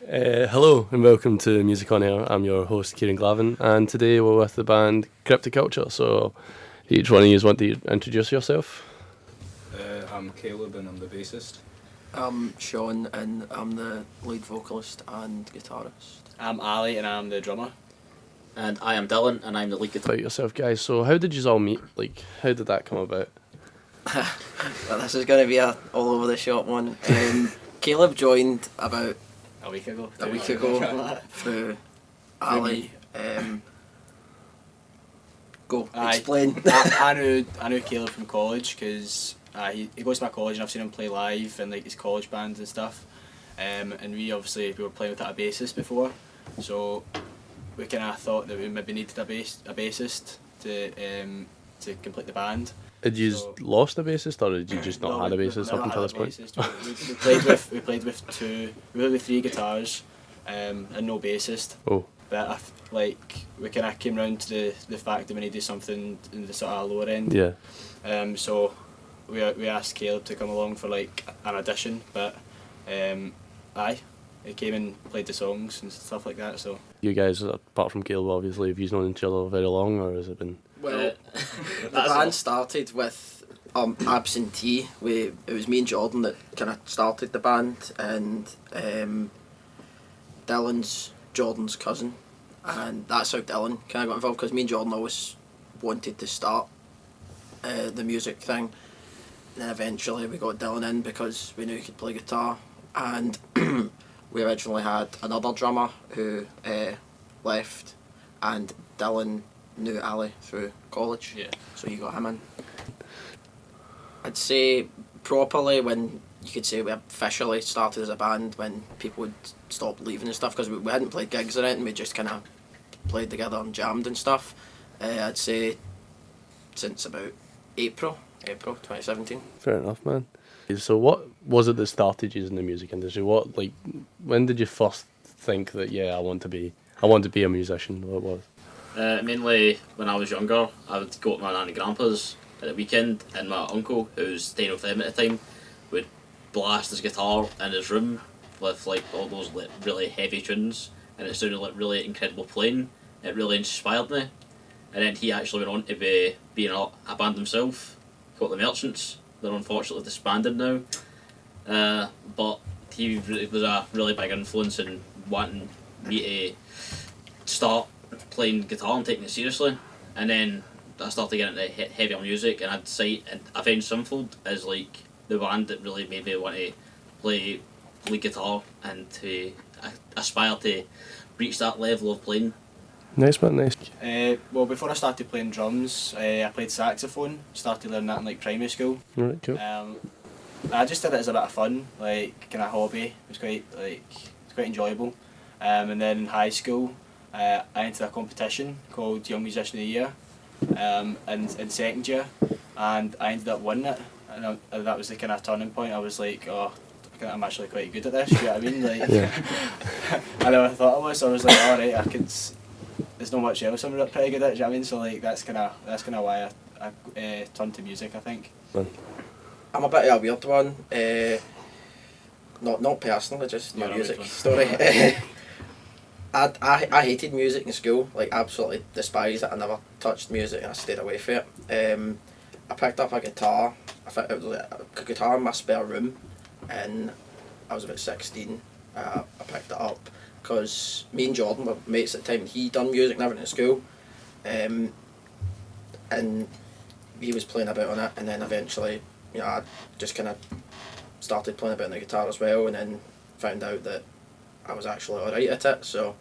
Hello and welcome to Music on Air. I'm your host Ciaran Glavin, and today we're with the band Cryptic Culture. So, each one of you want to introduce yourself? I'm Caleb and I'm the bassist. I'm Sean and I'm the lead vocalist and guitarist. I'm Ali and I'm the drummer. And I am Dylan and I'm the lead guitar. About yourself, guys. So, how did you all meet? Like, how did that come about? Well, this is going to be a all over the shop one. Caleb joined about A week ago. through Ali. Go Aye. explain. I knew Caleb from college because he goes to my college and I've seen him play live and like his college bands and stuff. And we were playing without a bassist before, so we kind of thought that we maybe needed a bassist to complete the band. Had you lost a bassist, or did you just not No, had a we bassist never up until had this a point? bassist. We played with three guitars, and no bassist. Oh, But we kind of came round to the fact that we needed something in the sort of lower end. yeah. So we asked Caleb to come along for like an audition, but he came and played the songs and stuff like that. So You guys, apart from Caleb, obviously, have you known each other very long, or has it been? Well, the band started with Absentee. It was me and Jordan that kind of started the band, and Dylan's Jordan's cousin, and that's how Dylan kind of got involved because me and Jordan always wanted to start the music thing. And then eventually we got Dylan in because we knew he could play guitar, and we originally had another drummer who left, and Dylan knew Ali through college, yeah. so you got him in. I'd say properly when you could say we officially started as a band when people would stop leaving and stuff because we hadn't played gigs or anything, we just kind of played together and jammed and stuff. I'd say since about April 2017. Fair enough, man. So, what was it that started you in the music industry? When did you first think that I want to be a musician? What was? Mainly when I was younger, I would go to my nan and grandpa's at the weekend, and my uncle, who was staying with them at the time, would blast his guitar in his room with like all those like, really heavy tunes, and it sounded like really incredible playing. It really inspired me, and then he actually went on to be in a band himself called the Merchants. They're unfortunately disbanded now, but he was a really big influence in wanting me to start playing guitar and taking it seriously. And then I started getting into heavier music, and I'd cite Avenged Sevenfold as like the band that really made me want to play lead guitar and to aspire to reach that level of playing. Nice, man, nice. Well, before I started playing drums, I played saxophone. Started learning that in like primary school. Alright, cool. I just did it as a bit of fun, like kind of hobby. It was quite enjoyable. And then in high school, I entered a competition called Young Musician of the Year, in second year, and I ended up winning it. And that was the kind of turning point. I was like, oh, I'm actually quite good at this. You know what I mean? Like, Yeah. I never thought I was. So I was like, all right, I could. There's not much else I'm pretty good at. You know what I mean? So like that's kind of why I turned to music, I think. I'm a bit of a weird one. Not personally, just my You're a music weird one. story. I hated music in school, like absolutely despised it. I never touched music and I stayed away from it. I picked up a guitar. I think it was like a guitar in my spare room, and I was about 16. I picked it up because me and Jordan were mates at the time. He done music and everything at school, and he was playing a bit on it, and then eventually, I just kind of started playing a bit on the guitar as well, and then found out that I was actually alright at it, so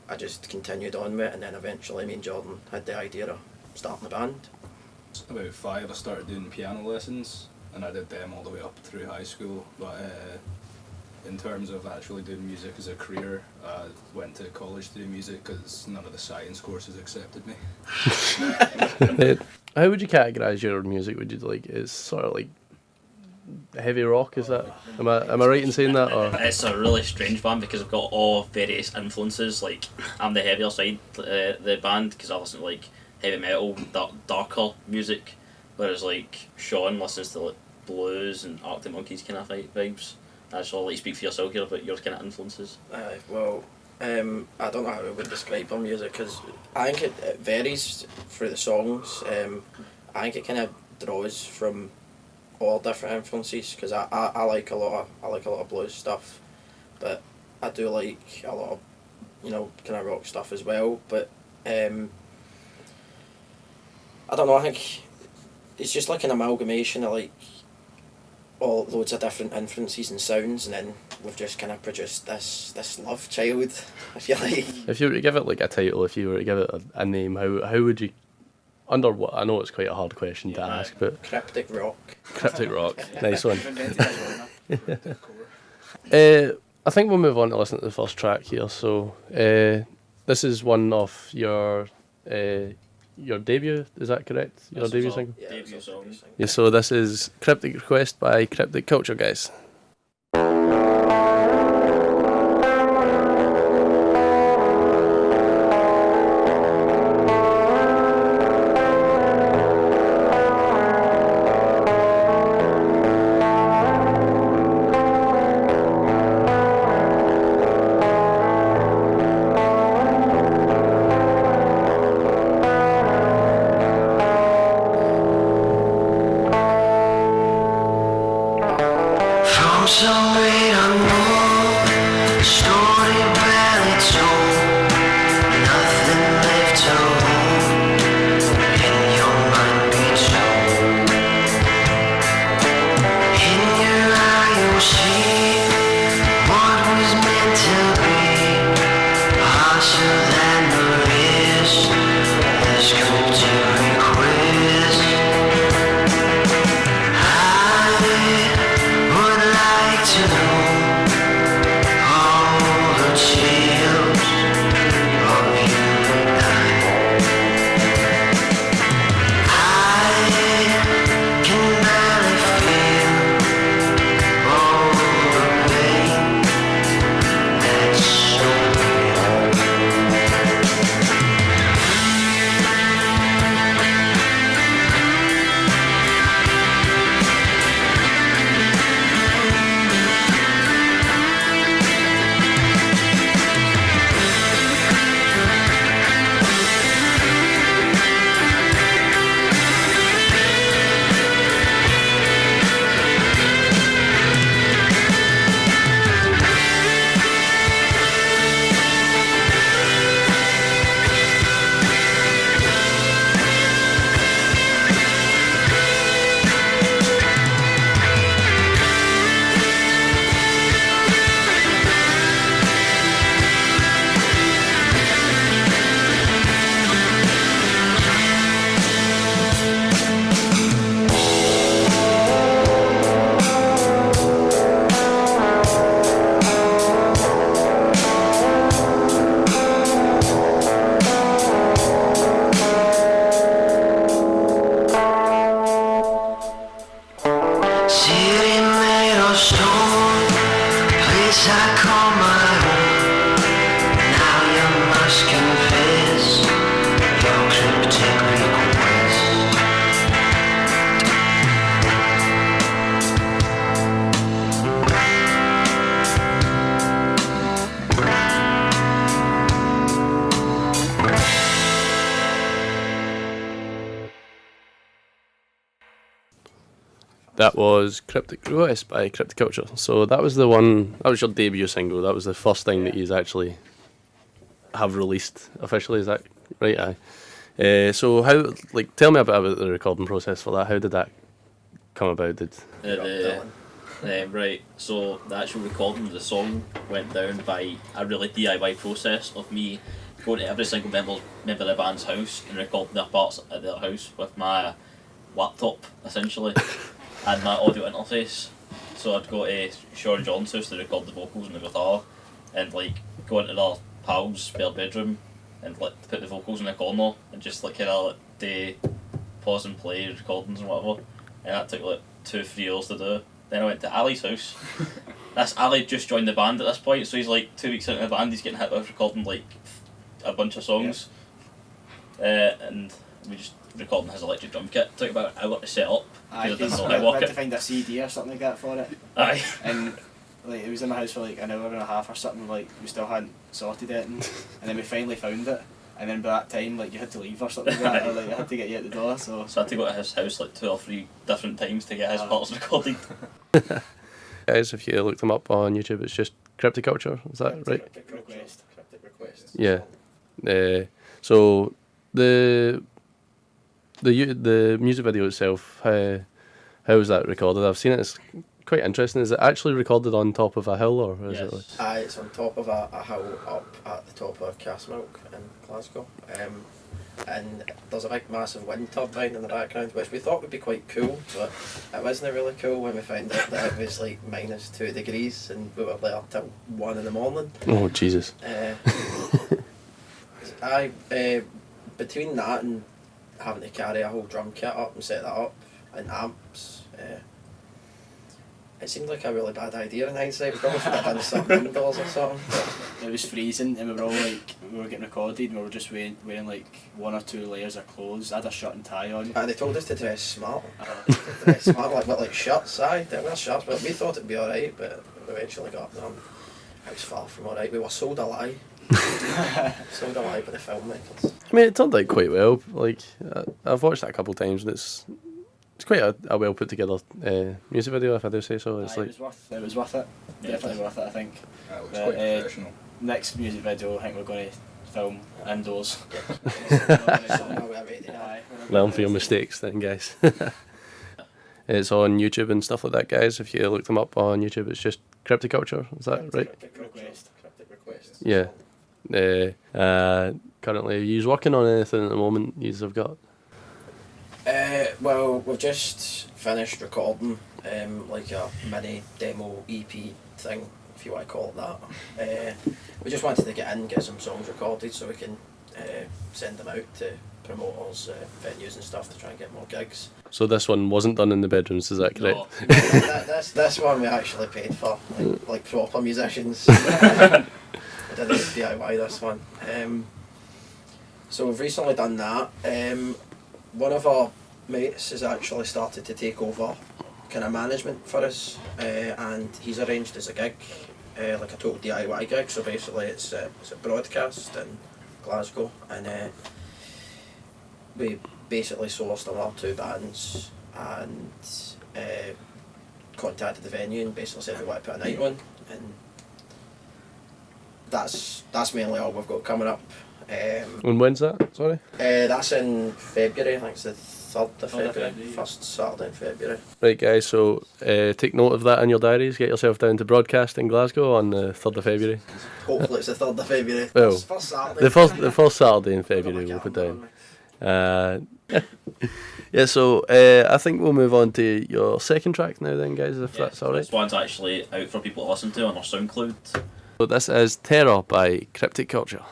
I just continued on with it, and then eventually me and Jordan had the idea of starting a band. About 5 I started doing piano lessons, and I did them all the way up through high school, but in terms of actually doing music as a career, I went to college to do music because none of the science courses accepted me. How would you categorise your music? Would you it's sort of like heavy rock? Is that? Am I right in saying that? Or It's a really strange band because I've got all various influences. Like I'm the heavier side the band because I listen to like heavy metal, darker music, whereas like Sean listens to like blues and Arctic Monkeys kind of vibes. So I'll let you speak for yourself here about your kind of influences. Well, I don't know how I would describe our music because I think it varies through the songs. I think it kind of draws from all different influences because I like a lot of blues stuff, but I do like a lot of kind of rock stuff as well. But I don't know. I think it's just like an amalgamation of like all loads of different influences and sounds, and then we've just kind of produced this love child, if you like. If you were to give it like a title, if you were to give it a name, how would you? Under what? I know it's quite a hard question to ask, but Cryptic rock. Cryptic rock, nice one. Cryptic core. I think we'll move on to listen to the first track here. So this is one of your debut. Is that correct? Your debut single. Yeah, Debut song. Yeah. So this is Cryptic Request by Cryptic Culture, guys. From somewhere unknown, story barely told, nothing left to hold, in your mind be told. In your eye you'll see what was meant to be, harsher than the rest, this cryptic request. Would like to know all the tales of you and I can barely feel all the pain that's so real. City made of stone, place I call my home. Now you must confess your cryptic request. That was Cryptic Request by Cryptic Culture. So that was the one. That was your debut single. That was the first thing that you actually have released officially. Is that right? Aye. So how? Like, tell me a bit about the recording process for that. How did that come about? Right, so the actual recording of the song went down by a really DIY process of me going to every single member of the band's house and recording their parts at their house with my laptop, essentially, and my audio interface. So I'd go to Ciaran and John's house to record the vocals and the guitar, and like go into their pal's spare bedroom and like put the vocals in the corner and just like kind of like do pause and play recordings and whatever. And that took like 2-3 years to do. Then I went to Ali's house. That's Ali just joined the band at this point, so he's like 2 weeks into the band. He's getting hit with recording like a bunch of songs, and we just recording his electric drum kit. Took about an hour to set up. I because I didn't know we how to work had to it. find a CD or something like that for it. Aye. And like it was in my house for like an hour and a half or something. Like we still hadn't sorted it, and then we finally found it. And then by that time, like you had to leave or something like that, or like I had to get you at the door. So I had to go to his house like 2 or 3 different times to get his parts recorded. Guys, if you look them up on YouTube, it's just Cryptic Culture. Is that right? Cryptic Request. Cryptic Request. Yeah. So the music video itself, how was that recorded? I've seen it. It's quite interesting. Is it actually recorded on top of a hill, or is it? Like... It's on top of a hill up at the top of Castlemilk in Glasgow. And there's a big massive wind turbine in the background, which we thought would be quite cool, but it wasn't really cool when we found out that it was like -2 degrees and we were there till 1 in the morning. Oh Jesus! Between that and having to carry a whole drum kit up and set that up and amps, it seemed like a really bad idea in hindsight. We probably should have done something indoors or something. It was freezing, and we were all like, we were getting recorded, and we were just wearing like 1 or 2 layers of clothes. I had a shirt and tie on. They told us to dress smart. Dress smart, like shirts. They wear shirts, but we thought it'd be alright, but we eventually got them. It was far from alright. We were sold a lie. Sold a lie by the filmmakers. I mean, it turned out quite well. Like I've watched that a couple of times, and it's quite a well put together music video, if I do say so. It's like it was worth it. Yeah, Definitely worth it, I think. That looks But, quite professional. Next music video, I think we're going to film indoors. learn from your mistakes, then, guys. It's on YouTube and stuff like that, guys. If you look them up on YouTube, it's just Cryptic Culture. Is that right? Cryptic Request. Yeah. Currently, are you working on anything at the moment? You have got. Well, we've just finished recording like a mini demo EP thing, if you want to call it that. We just wanted to get some songs recorded so we can send them out to promoters, venues and stuff to try and get more gigs. So this one wasn't done in the bedrooms, is that correct? No. This one we actually paid for, like proper musicians. We didn't DIY this one. So we've recently done that. One of our mates has actually started to take over kind of management for us, and he's arranged as a gig, like a total DIY gig. So basically it's a broadcast in Glasgow, and we basically sourced another 2 bands and contacted the venue and basically said we want to put a night on, and that's mainly all we've got coming up. And when's that? Sorry? That's in February. I think it's the 3rd of February, first Saturday in February. Right, guys, so take note of that in your diaries. Get yourself down to broadcast in Glasgow on the 3rd of February. Hopefully it's the 3rd of February. Well, First Saturday. The first Saturday in February we'll put down. Yeah, so I think we'll move on to your second track now then, guys, if that's alright. This one's actually out for people to listen to on our SoundCloud. So this is Terror by Cryptic Culture.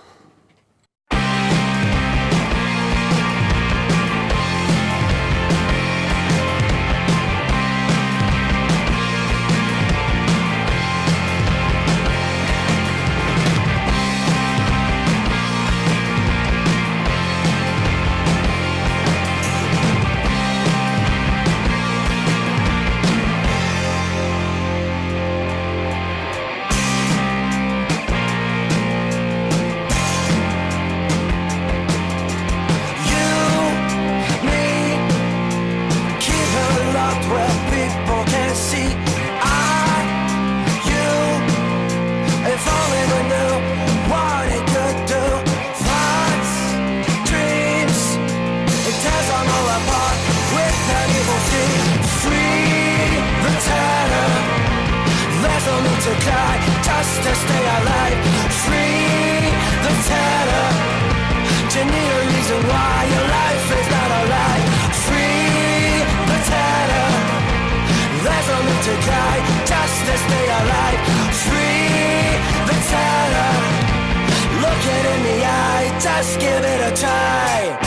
Just give it a try.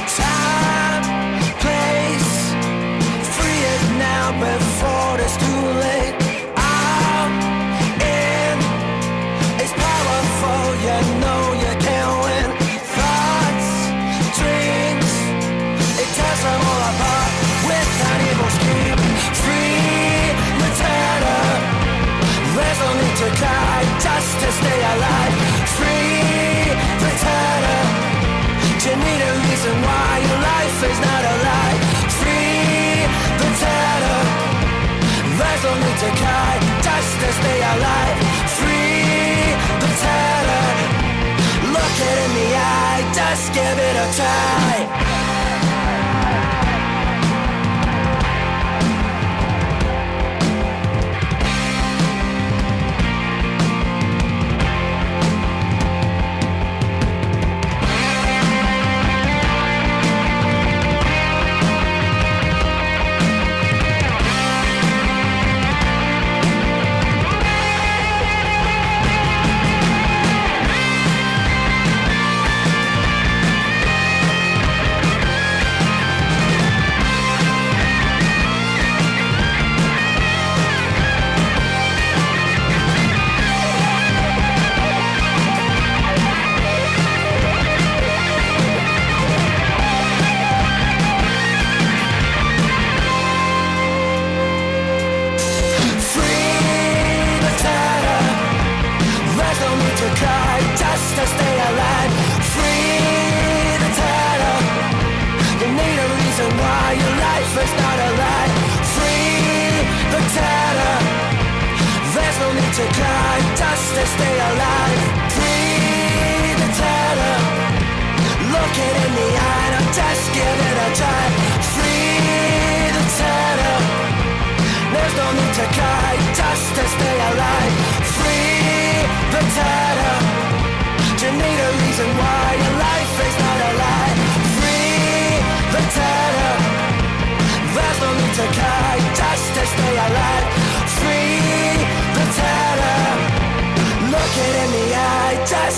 Time, place, free it now before it's too late. I'm in, it's powerful, you know you can't win. Thoughts, dreams, just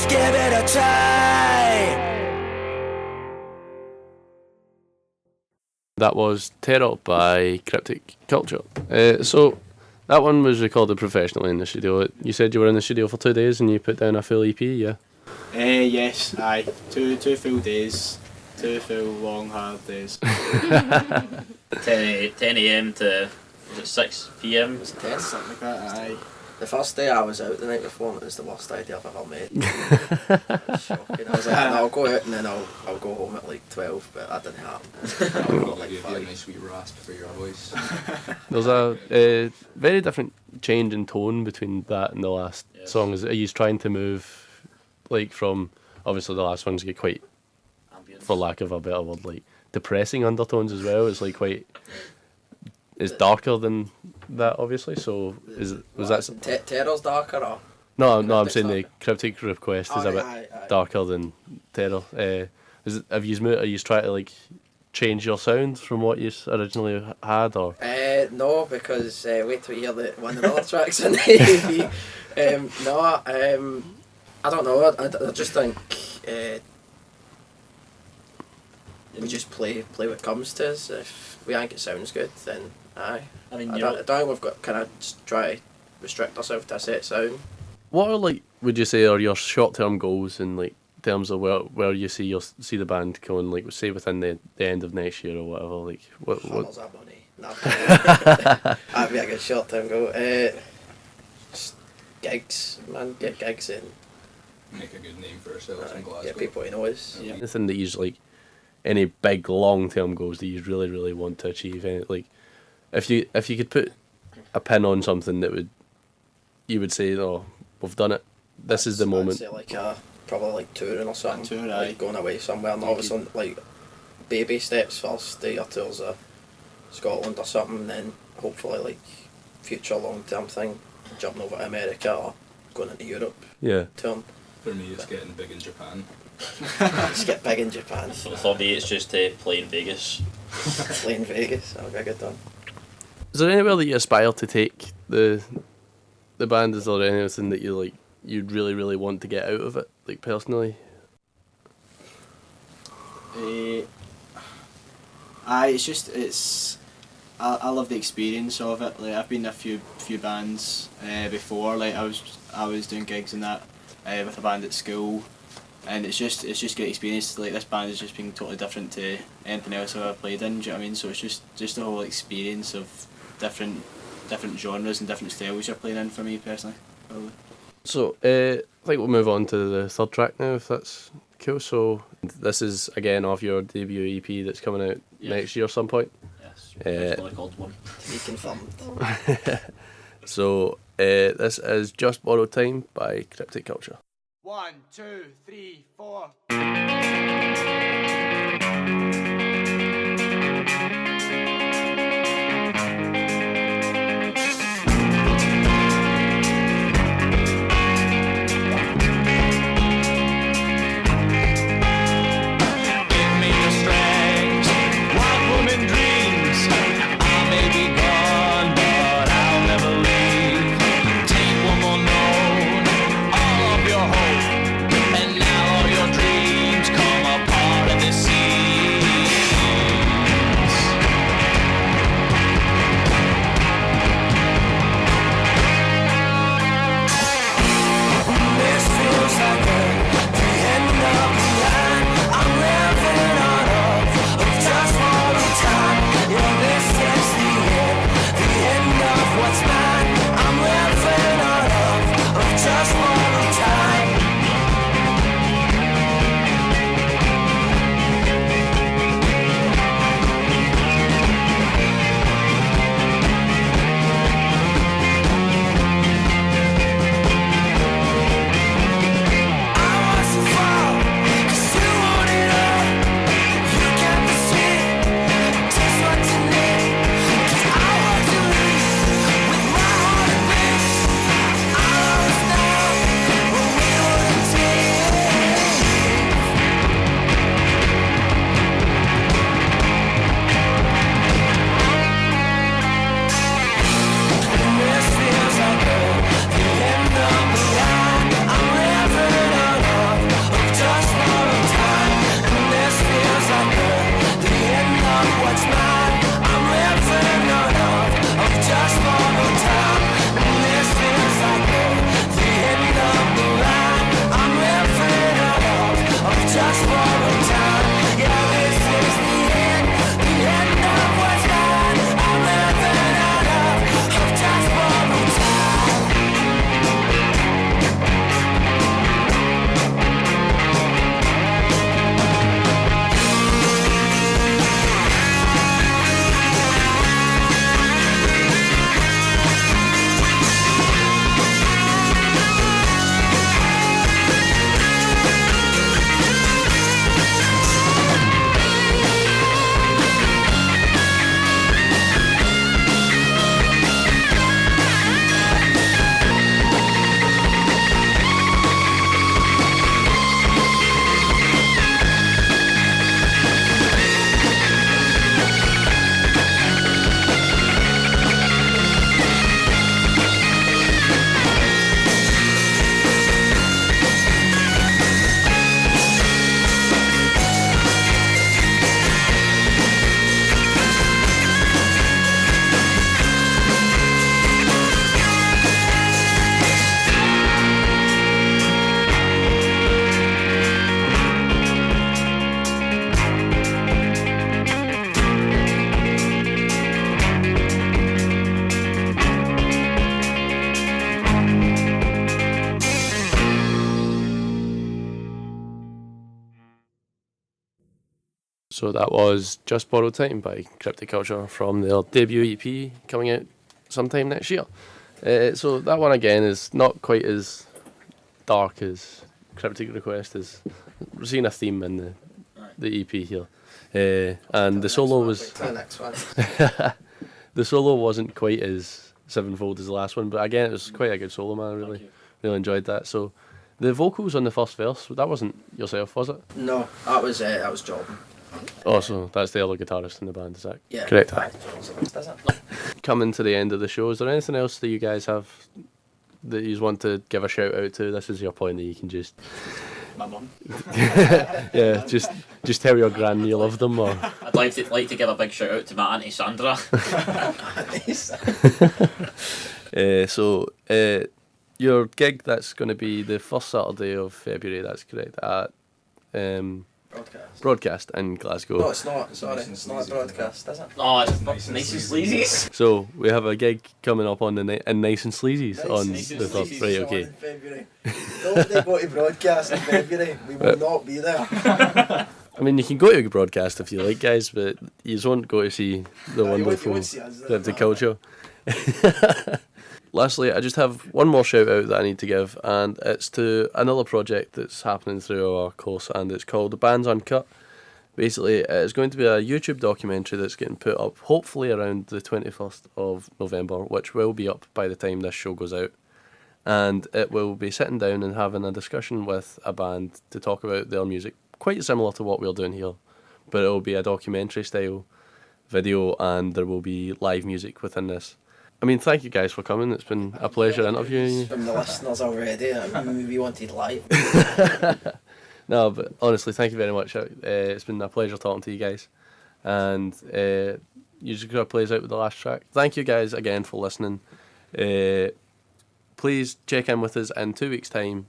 give it a try. That was Terror by Cryptic Culture. So that one was recorded professionally in the studio. You said you were in the studio for 2 days and you put down a full EP, yeah? Yes, aye. Two full days. 2 full long hard days. 10 a.m. to was it 6 p.m. It's 10. Something like that, aye. The first day I was out the night before, and it was the worst idea I've ever made. Shocking. I was like, I'll go out and then I'll go home at like 12, but that didn't happen. I'll Like give you a 5. nice wee rasp for your voice. There's a very different change in tone between that and the last Yes. song. Are you trying to move, like, from, obviously the last ones get quite, Ambience. for lack of a better word, like, depressing undertones as well. It's like quite, it's darker than that, obviously, so was that... Terror's darker, or? No, I'm Cryptic's saying the darker? Cryptic Request is a bit Aye. darker than Terror. Are you trying to, like, change your sound from what you originally had, or...? No, because wait till you hear one of the other tracks in the EP. I don't know. I just think we just play what comes to us. If we think it sounds good, then aye. I mean, I don't think we've got kind of try to restrict ourselves to a set sound. What are, like, would you say are your short-term goals in, like, terms of where you see the band going, like, say within the end of next year or whatever, like, what? Funnels our money. No, that'd be a good short term goal. Just gigs, man. Get gigs in. Make a good name for ourselves in Glasgow. Get people to know us. Yeah. Anything that you like, any big long-term goals that you really, really want to achieve? Any, like, if you could put a pin on something that you would say, oh, we've done it. This is the moment. I'd say like probably like touring or something. Tour, like aye. going away somewhere. And obviously like baby steps first. Do your tours of Scotland or something, and then hopefully like future long term thing, jumping over to America or going into Europe. Yeah. Touring. For me, it's getting big in Japan. Just get big in Japan. For me, it's just to play in Vegas. Play in Vegas. That'll be a good one. Is there anywhere that you aspire to take the band? Is there anything that you'd really, really want to get out of it, like, personally? I love the experience of it. Like, I've been in a few bands before. Like, I was doing gigs and that with a band at school, and it's just great experience. Like, this band has just been totally different to anything else I've ever played in. Do you know what I mean? So it's just the whole experience of different genres and different styles you're playing in for me personally. Probably. So, I think we'll move on to the third track now, if that's cool. So, this is, again, off your debut EP that's coming out next year some point. Yes, originally called one. To be confirmed. So, this is Just Borrowed Time by Cryptic Culture. 1, 2, 3, 4. So that was Just Borrowed Time by Cryptic Culture from their debut EP coming out sometime next year. So that one again is not quite as dark as Cryptic Request is. We're seeing a theme in the EP here. And the solo was... The next one. The solo wasn't quite as sevenfold as the last one, but again it was quite a good solo, man. I really enjoyed that. So the vocals on the first verse, that wasn't yourself, was it? No, that was Jordan. Oh, so that's the other guitarist in the band, is that Yeah. correct? Does it? Coming to the end of the show, is there anything else that you guys have that you want to give a shout out to? This is your point that you can just... My mum. Yeah, just tell your gran you love them, or... I'd like to give a big shout out to my auntie Sandra. So your gig, that's going to be the first Saturday of February, that's correct, at Broadcast in Glasgow. No, it's not. Sorry, it's not Broadcast, is it? Oh, it's nice and sleazies. So we have a gig coming up on the in Nice and Sleazy's on Nice and the first. Sleazy's Right, On okay. in February. Don't they go to Broadcast in February? We will not be there. I mean, you can go to Broadcast if you like, guys, but you just won't go to see the No, you wonderful won't see us there, Cryptic no. Culture. lastly, I just have one more shout out that I need to give, and it's to another project that's happening through our course, and it's called The Bands Uncut. Basically, it's going to be a YouTube documentary that's getting put up hopefully around the 21st of November, which will be up by the time this show goes out. And it will be sitting down and having a discussion with a band to talk about their music, quite similar to what we're doing here. But it will be a documentary style video, and there will be live music within this. I mean, thank you guys for coming. It's been a pleasure interviewing you. From the listeners already, we wanted live. No, but honestly, thank you very much. It's been a pleasure talking to you guys. And you just got to play us out with the last track. Thank you guys again for listening. Please check in with us in 2 weeks' time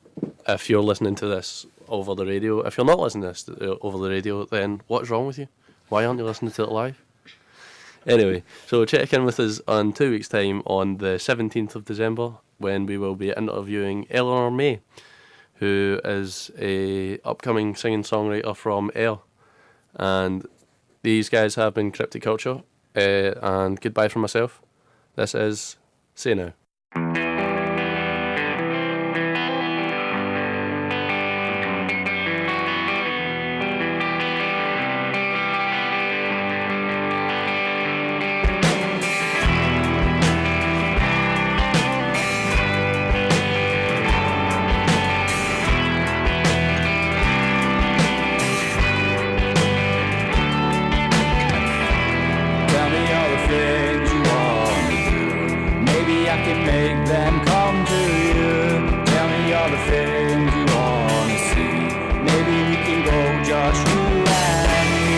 if you're listening to this over the radio. If you're not listening to this over the radio, then what's wrong with you? Why aren't you listening to it live? Anyway, so check in with us on 2 weeks' time on the 17th of December when we will be interviewing Eleanor May, who is a upcoming singing-songwriter from Ayr. And these guys have been Cryptic Culture, and goodbye from myself. This is Say Now. Tell me all the things you want to do. Maybe I can make them come to you. Tell me all the things you want to see. Maybe we can go just you and me.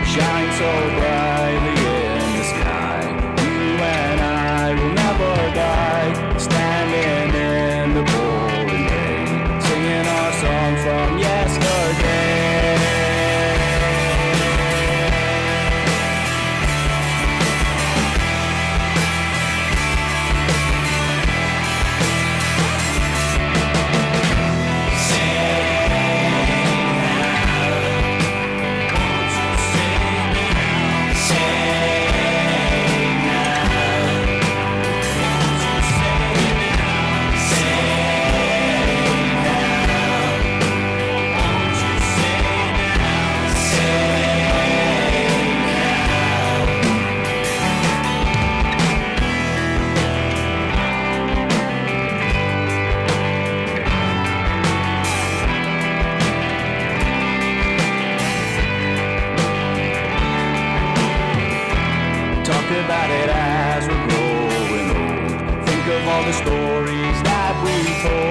Shine so brightly in the sky. You and I will never die. Standing in the pouring rain, singing our song from yesterday. Talk about it as we're growing old. Think of all the stories that we told.